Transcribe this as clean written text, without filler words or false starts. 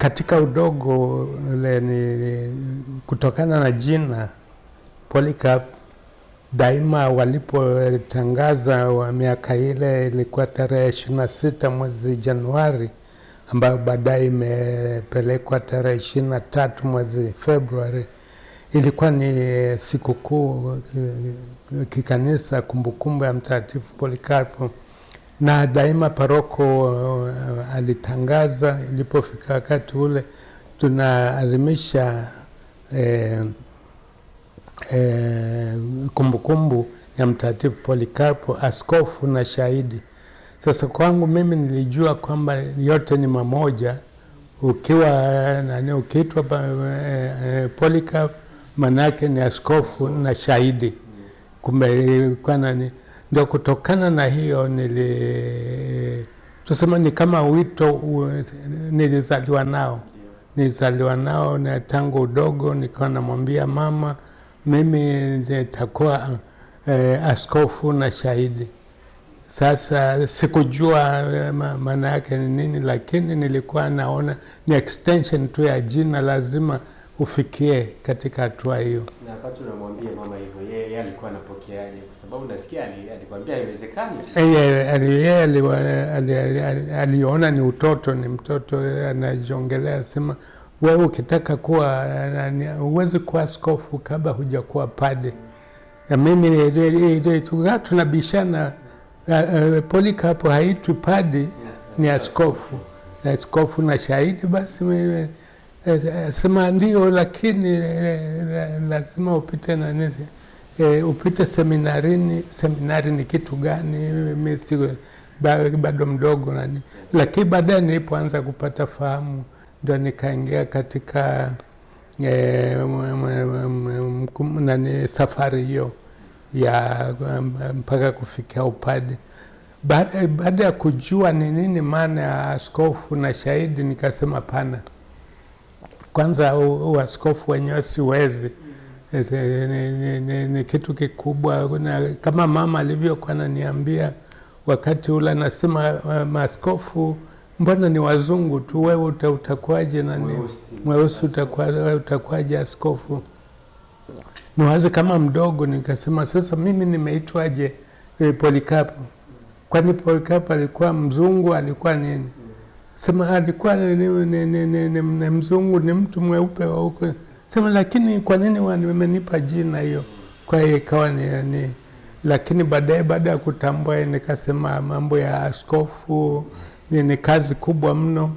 Katika udogo ule ni kutokana na jina Polycarp, daima walipotangaza wa miaka ile ilikuwa tarehe 26 mwezi Januari, ambayo baadaye imepelekwa tarehe 23 mwezi Februari. Ilikuwa ni sikukuu kikanisa, kumbukumbu ya Mtakatifu Polycarp, na daima paroko alitangaza ilipofika wakati ule tunaadhimisha kumbukumbu ya Mtakatifu Polycarp, askofu na shahidi. Sasa kwangu mimi nilijua kwamba yote ni mamoja. Ukiitwa Polycarp manake ni askofu na shahidi. Kumbe ndio kutokana na hiyo tusema ni kama wito nilizaliwa nao na tangu udogo nikawa namwambia mama, mimi nitakuwa askofu na shahidi. Sasa sikujua maana yake ni nini, lakini nilikuwa naona ni extension tu ya jina, lazima ufikie katika hatua hiyo. Na wakati unamwambia mama hivyo, yeye alikuwa anapokeaje? Kwa sababu nasikia alikwambia haiwezekani. Yeye aliona ni utoto, ni mtoto anajongelea, sema wewe ukitaka kuwa uwezi kuwa askofu kabla hujakuwa padre. Na mimi tunabishana, Polycarp haitwi padre, ni askofu. Askofu na shahidi. Basi sema ndio, lakini lazima upite upite seminarini. Seminari ni kitu gani? Mimi si bado mdogo nani. Lakini baadaye nilipoanza kupata fahamu ndio nikaingia katika safari hiyo ya mpaka kufikia upade. Baada ya kujua ni nini maana ya askofu na shahidi, nikasema pana. Kwanza uaskofu wenyewe siwezi. Ni kitu kikubwa. Kama mama alivyokuwa ananiambia wakati ule, anasema maaskofu mbona ni wazungu tu, wewe utakuwaje mweusi utakuwaje askofu? Niwaze kama mdogo, nikasema sasa mimi nimeitwaje Polycarp? Kwani Polycarp alikuwa mzungu, alikuwa nini? Sema alikuwa ni mzungu, ni mtu mweupe wa huko. Sema lakini kwa nini wamenipa jina hiyo? Kwa hiyo ikawa ni lakini baada ya kutambua nikasema mambo ya askofu ni kazi kubwa mno.